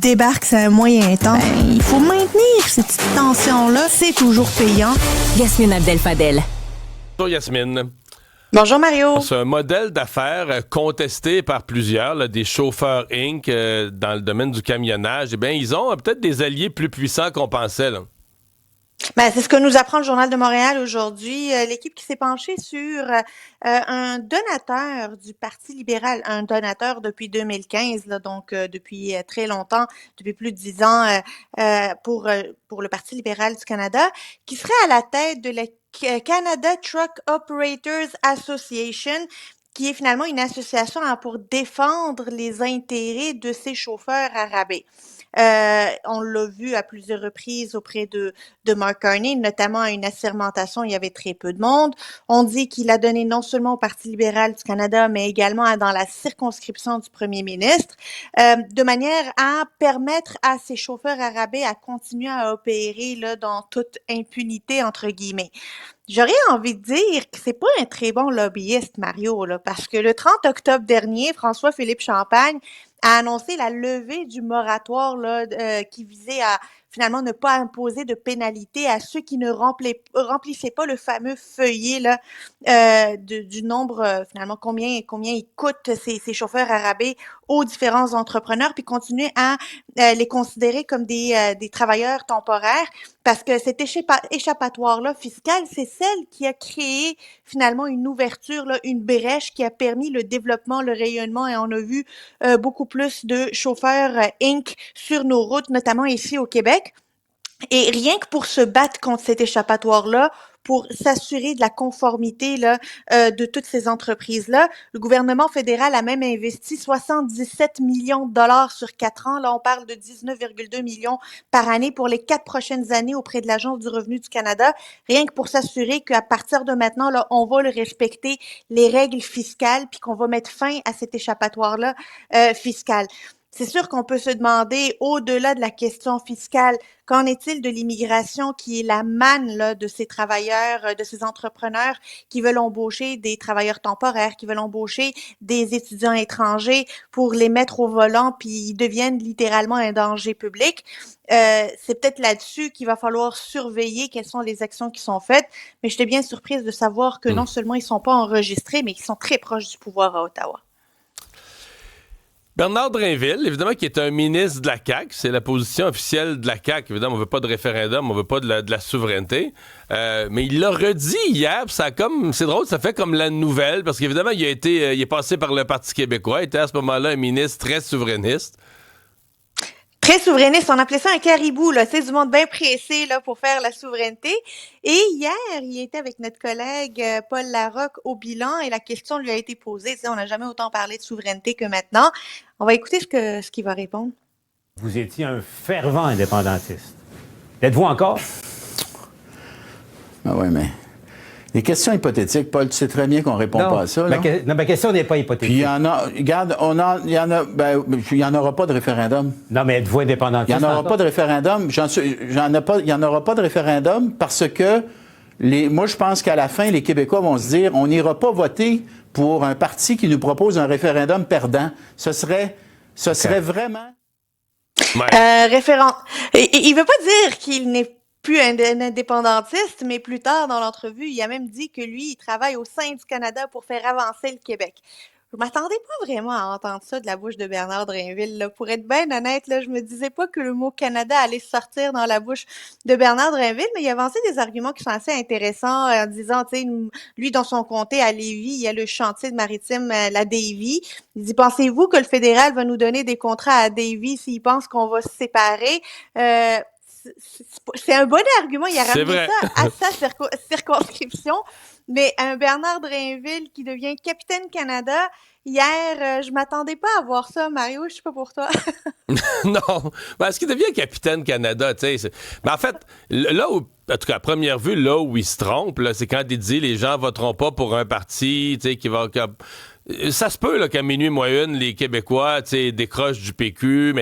débarques sur un moyen temps, il faut maintenir cette petite tension-là. C'est toujours payant. Yasmine Abdel-Fadel. Bonjour Yasmine. Bonjour Mario. C'est un modèle d'affaires contesté par plusieurs, là, des chauffeurs Inc. Dans le domaine du camionnage. Eh bien, ils ont peut-être des alliés plus puissants qu'on pensait, là. Ben, c'est ce que nous apprend le Journal de Montréal aujourd'hui. L'équipe qui s'est penchée sur un donateur du Parti libéral, un donateur depuis 2015, là, donc depuis très longtemps, depuis plus de 10 ans pour le Parti libéral du Canada, qui serait à la tête de la Canada Truck Operators Association, qui est finalement une association pour défendre les intérêts de ces chauffeurs à rabais. On l'a vu à plusieurs reprises auprès de Mark Carney, notamment à une assermentation, il y avait très peu de monde. On dit qu'il a donné non seulement au Parti libéral du Canada, mais également dans la circonscription du premier ministre, de manière à permettre à ces chauffeurs à rabais à continuer à opérer là, dans toute impunité, entre guillemets. J'aurais envie de dire que c'est pas un très bon lobbyiste, Mario, là, parce que le 30 octobre dernier, François-Philippe Champagne a annoncé la levée du moratoire là, qui visait à finalement ne pas imposer de pénalité à ceux qui ne remplissaient pas le fameux feuillet là, du nombre, finalement, combien ils coûtent ces chauffeurs à rabais aux différents entrepreneurs, puis continuer à les considérer comme des travailleurs temporaires, parce que cet échappatoire-là fiscal, c'est celle qui a créé finalement une ouverture, là, une brèche qui a permis le développement, le rayonnement, et on a vu beaucoup plus de chauffeurs Inc. sur nos routes, notamment ici au Québec. Et rien que pour se battre contre cet échappatoire-là, pour s'assurer de la conformité là, de toutes ces entreprises-là, le gouvernement fédéral a même investi 77 millions de dollars sur 4 ans. Là, on parle de 19,2 millions par année pour les 4 prochaines années auprès de l'Agence du revenu du Canada, rien que pour s'assurer qu'à partir de maintenant, là, on va le respecter les règles fiscales, puis qu'on va mettre fin à cet échappatoire-là fiscal. C'est sûr qu'on peut se demander, au-delà de la question fiscale, qu'en est-il de l'immigration qui est la manne là, de ces travailleurs, de ces entrepreneurs qui veulent embaucher des travailleurs temporaires, qui veulent embaucher des étudiants étrangers pour les mettre au volant, puis ils deviennent littéralement un danger public. C'est peut-être là-dessus qu'il va falloir surveiller quelles sont les actions qui sont faites, mais j'étais bien surprise de savoir que non seulement ils sont pas enregistrés, mais qu'ils sont très proches du pouvoir à Ottawa. Bernard Drainville, évidemment, qui est un ministre de la CAQ, c'est la position officielle de la CAQ. Évidemment, on veut pas de référendum, on veut pas de la souveraineté. Mais il l'a redit hier, pis c'est drôle, ça fait comme la nouvelle, parce qu'évidemment, il est passé par le Parti québécois, il était à ce moment-là un ministre très souverainiste. Très souverainiste, on appelait ça un caribou, là. C'est du monde bien pressé là, pour faire la souveraineté. Et hier, il était avec notre collègue Paul Larocque au bilan et la question lui a été posée. On n'a jamais autant parlé de souveraineté que maintenant. On va écouter ce qu'il va répondre. Vous étiez un fervent indépendantiste. L'êtes-vous encore? Ah oui, mais les questions hypothétiques, Paul, tu sais très bien qu'on répond pas à ça. Là. Ma question n'est pas hypothétique. Puis il y en a, regarde, il y en aura pas de référendum. Non, mais êtes-vous indépendantiste? Il n'y en aura pas de référendum. Il n'y en aura pas de référendum parce que moi, je pense qu'à la fin, les Québécois vont se dire, on n'ira pas voter pour un parti qui nous propose un référendum perdant. Ce serait vraiment... Référent. Il veut pas dire qu'il n'est plus un indépendantiste, mais plus tard dans l'entrevue, il a même dit que lui, il travaille au sein du Canada pour faire avancer le Québec. Je m'attendais pas vraiment à entendre ça de la bouche de Bernard Drainville. Là. Pour être bien honnête, là, je me disais pas que le mot Canada allait sortir dans la bouche de Bernard Drainville, mais il a avancé des arguments qui sont assez intéressants en disant, tu sais, lui, dans son comté à Lévis, il y a le chantier de maritime, la Davie. Il dit, pensez-vous que le fédéral va nous donner des contrats à Davie s'il pense qu'on va se séparer? C'est un bon argument. Il a ramené ça à sa circonscription. Mais un Bernard Drainville qui devient capitaine Canada, hier, je m'attendais pas à voir ça, Mario. Je sais pas pour toi. Non. Ben, est-ce qu'il devient capitaine Canada? Mais en fait, là où, en tout cas, à première vue, là où il se trompe, là, c'est quand il dit les gens voteront pas pour un parti qui va... Ça se peut là, qu'à minuit moins une, les Québécois décrochent du PQ,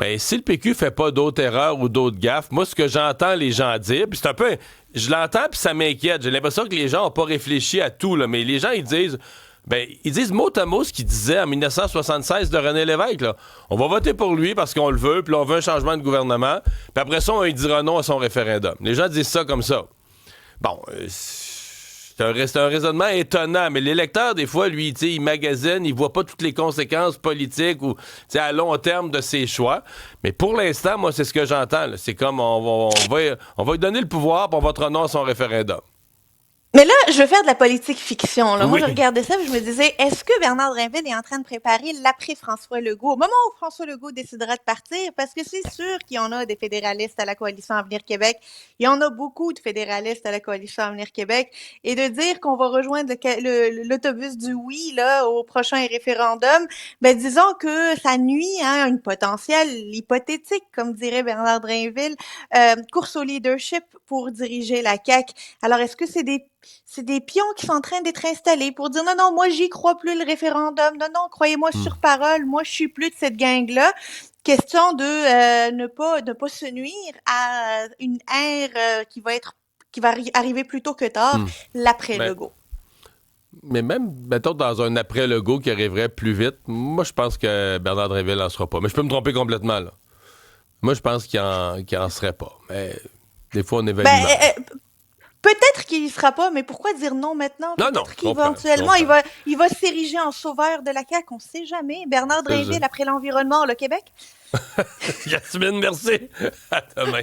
mais si le PQ fait pas d'autres erreurs ou d'autres gaffes, moi, ce que j'entends les gens dire, puis c'est un peu... Je l'entends, puis ça m'inquiète. J'ai l'impression que les gens n'ont pas réfléchi à tout, là, mais les gens, ils disent... Ben, ils disent mot à mot ce qu'ils disaient en 1976 de René Lévesque. Là. On va voter pour lui parce qu'on le veut, puis là, on veut un changement de gouvernement. Puis après ça, il dira non à son référendum. Les gens disent ça comme ça. Bon, c'est un raisonnement étonnant, mais l'électeur, des fois, lui, il magasine, il voit pas toutes les conséquences politiques ou à long terme de ses choix. Mais pour l'instant, moi, c'est ce que j'entends. Là. C'est comme on va lui donner le pouvoir, puis on votera non à son référendum. Mais là, je veux faire de la politique fiction. Là. Oui. Moi, je regardais ça et je me disais, est-ce que Bernard Drinville est en train de préparer l'après-François Legault? Au moment où François Legault décidera de partir, parce que c'est sûr qu'il y en a des fédéralistes à la Coalition Avenir Québec. Il y en a beaucoup de fédéralistes à la Coalition Avenir Québec. Et de dire qu'on va rejoindre l'autobus du oui là au prochain référendum, ben disons que ça nuit à une potentielle hypothétique, comme dirait Bernard Drinville, course au leadership pour diriger la CAQ. Alors, est-ce que c'est des pions qui sont en train d'être installés pour dire non, moi, j'y crois plus le référendum. Non, croyez-moi sur parole. Moi, je suis plus de cette gang-là. Question de ne pas se nuire à une ère qui va arriver plus tôt que tard, l'après-Legault. Mais même, mettons, dans un après-Legault qui arriverait plus vite, moi, je pense que Bernard Drinville n'en sera pas. Mais je peux me tromper complètement, là. Moi, je pense qu'il en serait pas. Mais des fois, on évalue mal. Peut-être qu'il y sera pas, mais pourquoi dire non maintenant? Peut-être qu'éventuellement, il va s'ériger en sauveur de la CAQ. On ne sait jamais. Bernard Drinville, après l'environnement, le Québec. Yasmine, merci. À demain.